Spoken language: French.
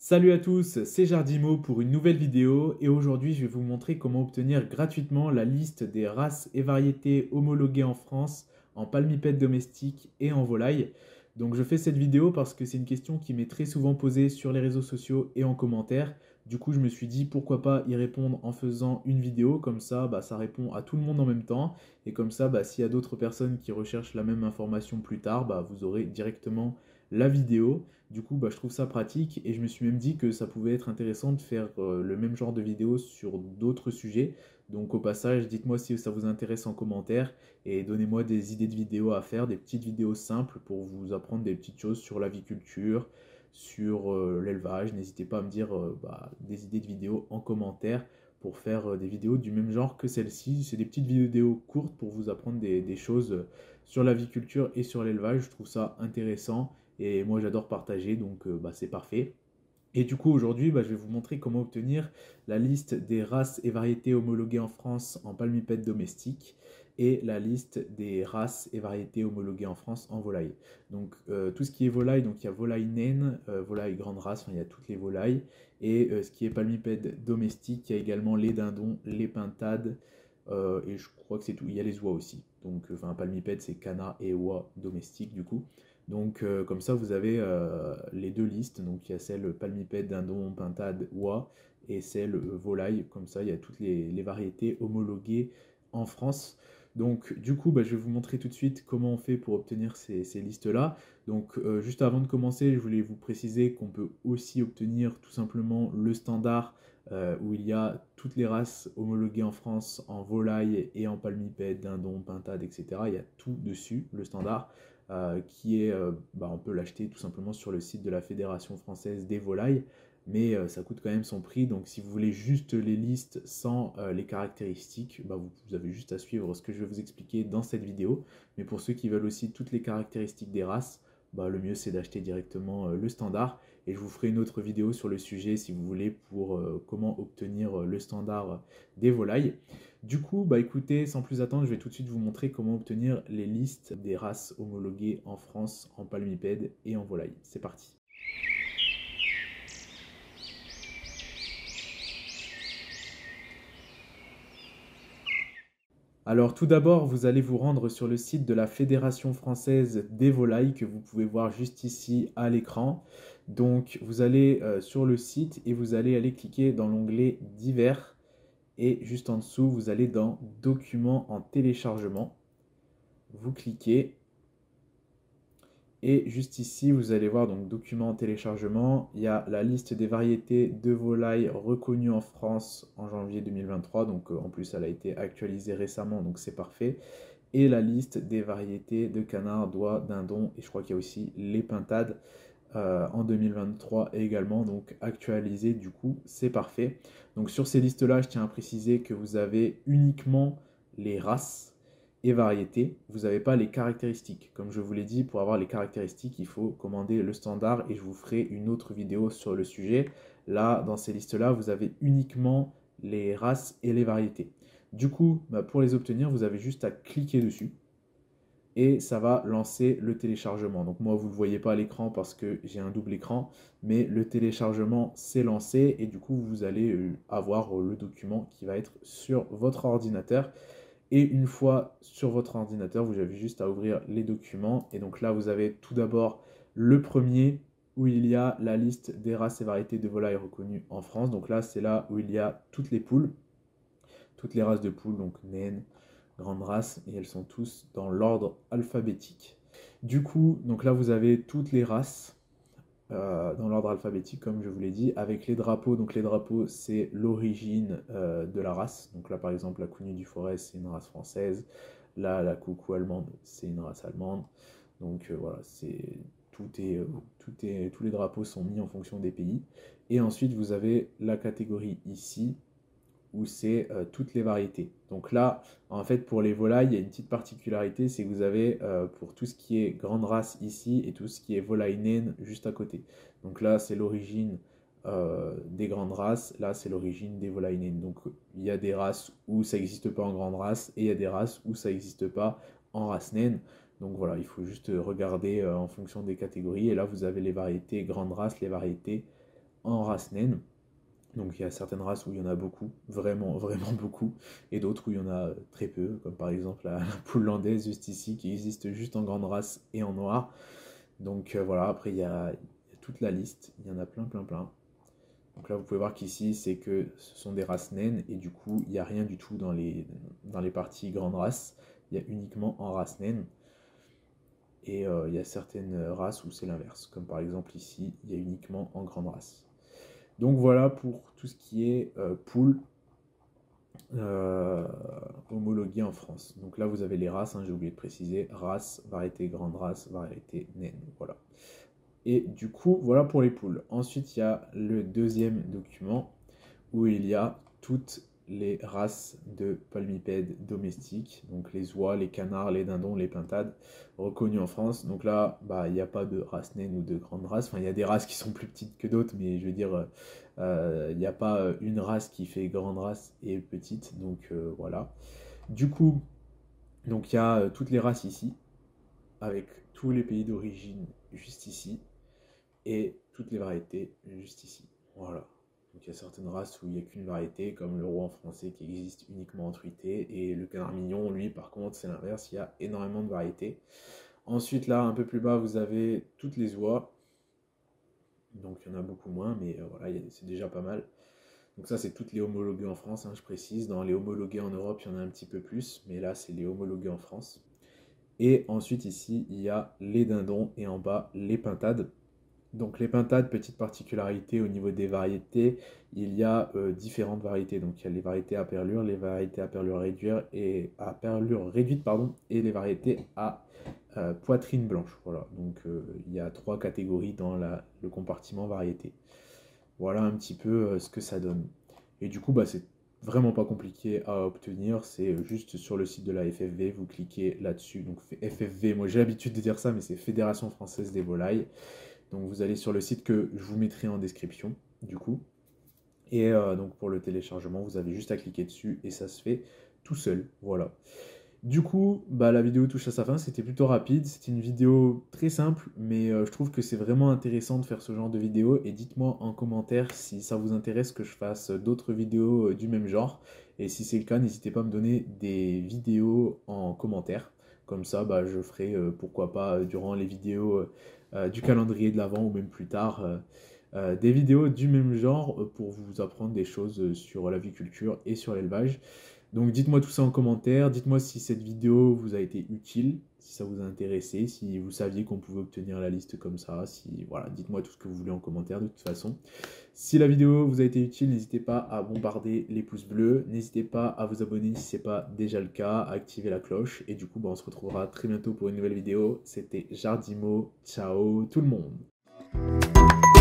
Salut à tous, c'est Jardimo pour une nouvelle vidéo et aujourd'hui je vais vous montrer comment obtenir gratuitement la liste des races et variétés homologuées en France en palmipèdes domestiques et en volaille. Donc je fais cette vidéo parce que c'est une question qui m'est très souvent posée sur les réseaux sociaux et en commentaire. Du coup je me suis dit pourquoi pas y répondre en faisant une vidéo, comme ça ça répond à tout le monde en même temps et comme ça s'il y a d'autres personnes qui recherchent la même information plus tard, vous aurez directement la vidéo. Du coup, je trouve ça pratique et je me suis même dit que ça pouvait être intéressant de faire le même genre de vidéo sur d'autres sujets. Donc au passage, dites-moi si ça vous intéresse en commentaire et donnez-moi des idées de vidéos à faire, des petites vidéos simples pour vous apprendre des petites choses sur l'aviculture, sur l'élevage. N'hésitez pas à me dire des idées de vidéos en commentaire pour faire des vidéos du même genre que celle-ci. C'est des petites vidéos courtes pour vous apprendre des choses sur l'aviculture et sur l'élevage. Je trouve ça intéressant et moi j'adore partager, donc c'est parfait. Et du coup aujourd'hui je vais vous montrer comment obtenir la liste des races et variétés homologuées en France en palmipèdes domestiques et la liste des races et variétés homologuées en France en volaille. Donc tout ce qui est volaille, donc il y a volaille naine, volaille grande race, enfin il y a toutes les volailles. Et ce qui est palmipèdes domestiques, il y a également les dindons, les pintades, et je crois que c'est tout. Il y a les oies aussi. Donc palmipèdes c'est canard et oie domestiques du coup. Donc comme ça vous avez les deux listes, donc il y a celle palmipède, dindon, pintade, oie et celle volaille, comme ça il y a toutes les variétés homologuées en France. Donc du coup je vais vous montrer tout de suite comment on fait pour obtenir ces listes-là. Donc juste avant de commencer, je voulais vous préciser qu'on peut aussi obtenir tout simplement le standard où il y a toutes les races homologuées en France en volaille et en palmipède, dindon, pintade, etc. Il y a tout dessus, le standard qui est, on peut l'acheter tout simplement sur le site de la Fédération française des volailles, mais ça coûte quand même son prix. Donc si vous voulez juste les listes sans les caractéristiques, vous avez juste à suivre ce que je vais vous expliquer dans cette vidéo. Mais pour ceux qui veulent aussi toutes les caractéristiques des races, le mieux c'est d'acheter directement le standard. Et je vous ferai une autre vidéo sur le sujet si vous voulez pour comment obtenir le standard des volailles. Du coup, écoutez, sans plus attendre, je vais tout de suite vous montrer comment obtenir les listes des races homologuées en France en palmipèdes et en volaille. C'est parti. Alors tout d'abord, vous allez vous rendre sur le site de la Fédération française des volailles que vous pouvez voir juste ici à l'écran. Donc vous allez sur le site et vous allez aller cliquer dans l'onglet Divers et juste en dessous, vous allez dans Documents en téléchargement. Vous cliquez et juste ici, vous allez voir donc Documents en téléchargement. Il y a la liste des variétés de volailles reconnues en France en janvier 2023. Donc en plus, elle a été actualisée récemment, donc c'est parfait. Et la liste des variétés de canards, d'oies, dindons, et je crois qu'il y a aussi les pintades en 2023 également, donc actualisé, du coup c'est parfait. Donc sur ces listes-là, je tiens à préciser que vous avez uniquement les races et variétés, vous n'avez pas les caractéristiques. Comme je vous l'ai dit, pour avoir les caractéristiques, il faut commander le standard et je vous ferai une autre vidéo sur le sujet. Là, dans ces listes-là, vous avez uniquement les races et les variétés. Du coup, pour les obtenir, vous avez juste à cliquer dessus et ça va lancer le téléchargement. Donc moi, vous ne le voyez pas à l'écran parce que j'ai un double écran, mais le téléchargement s'est lancé et du coup, vous allez avoir le document qui va être sur votre ordinateur. Et une fois sur votre ordinateur, vous avez juste à ouvrir les documents. Et donc là, vous avez tout d'abord le premier où il y a la liste des races et variétés de volailles reconnues en France. Donc là, c'est là où il y a toutes les poules, toutes les races de poules, donc naines, grandes races, et elles sont tous dans l'ordre alphabétique. Du coup, donc là, vous avez toutes les races dans l'ordre alphabétique, comme je vous l'ai dit, avec les drapeaux. Donc les drapeaux, c'est l'origine de la race. Donc là, par exemple, la Cugny du Forez, c'est une race française. Là, la Coucou allemande, c'est une race allemande. Donc voilà, tous les drapeaux sont mis en fonction des pays. Et ensuite, vous avez la catégorie ici, où c'est toutes les variétés. Donc là, en fait, pour les volailles, il y a une petite particularité, c'est que vous avez pour tout ce qui est grande race ici et tout ce qui est volaille naine juste à côté. Donc là, c'est l'origine des grandes races, là, c'est l'origine des volailles naines. Donc il y a des races où ça n'existe pas en grande race et il y a des races où ça n'existe pas en race naine. Donc voilà, il faut juste regarder en fonction des catégories. Et là, vous avez les variétés grande race, les variétés en race naine. Donc il y a certaines races où il y en a beaucoup, vraiment, vraiment beaucoup, et d'autres où il y en a très peu, comme par exemple la poule landaise juste ici, qui existe juste en grande race et en noir. Donc voilà, après il y a toute la liste, il y en a plein, plein, plein. Donc là vous pouvez voir qu'ici c'est que ce sont des races naines, et du coup il n'y a rien du tout dans les parties grandes races, il y a uniquement en race naine. Et il y a certaines races où c'est l'inverse, comme par exemple ici, il y a uniquement en grande race. Donc voilà pour tout ce qui est poule homologuée en France. Donc là vous avez les races, hein, j'ai oublié de préciser, race, variété grande race, variété naine, voilà. Et du coup voilà pour les poules. Ensuite il y a le deuxième document où il y a toutes les races de palmipèdes domestiques, donc les oies, les canards, les dindons, les pintades, reconnus en France. Donc là, il n'y a pas de race naine ou de grande race. Enfin, il y a des races qui sont plus petites que d'autres, mais je veux dire, il n'y a pas une race qui fait grande race et petite. Donc voilà. Du coup, donc il y a toutes les races ici, avec tous les pays d'origine juste ici, et toutes les variétés juste ici. Voilà. Donc il y a certaines races où il n'y a qu'une variété, comme le rouen français qui existe uniquement en truité, et le canard mignon, lui, par contre, c'est l'inverse, il y a énormément de variétés. Ensuite, là, un peu plus bas, vous avez toutes les oies. Donc il y en a beaucoup moins, mais voilà, c'est déjà pas mal. Donc ça, c'est toutes les homologuées en France, hein, je précise. Dans les homologuées en Europe, il y en a un petit peu plus, mais là, c'est les homologuées en France. Et ensuite, ici, il y a les dindons, et en bas, les pintades. Donc les pintades, petite particularité au niveau des variétés, il y a différentes variétés. Donc il y a les variétés à perlure, les variétés à perlure réduite, pardon, et les variétés à poitrine blanche. Voilà, donc il y a 3 catégories dans le compartiment variété. Voilà un petit peu ce que ça donne. Et du coup, c'est vraiment pas compliqué à obtenir, c'est juste sur le site de la FFV, vous cliquez là-dessus. Donc FFV, moi j'ai l'habitude de dire ça, mais c'est Fédération Française des Volailles. Donc vous allez sur le site que je vous mettrai en description, du coup. Et donc pour le téléchargement, vous avez juste à cliquer dessus et ça se fait tout seul, voilà. Du coup, la vidéo touche à sa fin, c'était plutôt rapide, c'était une vidéo très simple, mais je trouve que c'est vraiment intéressant de faire ce genre de vidéo, et dites-moi en commentaire si ça vous intéresse que je fasse d'autres vidéos du même genre, et si c'est le cas, n'hésitez pas à me donner des vidéos en commentaire, comme ça je ferai pourquoi pas durant les vidéos du calendrier de l'Avent ou même plus tard, des vidéos du même genre pour vous apprendre des choses sur l'aviculture et sur l'élevage. Donc dites-moi tout ça en commentaire, dites-moi si cette vidéo vous a été utile, si ça vous a intéressé, si vous saviez qu'on pouvait obtenir la liste comme ça, voilà, dites-moi tout ce que vous voulez en commentaire de toute façon. Si la vidéo vous a été utile, n'hésitez pas à bombarder les pouces bleus, n'hésitez pas à vous abonner si ce n'est pas déjà le cas, à activer la cloche, et du coup on se retrouvera très bientôt pour une nouvelle vidéo. C'était Jardimo, ciao tout le monde.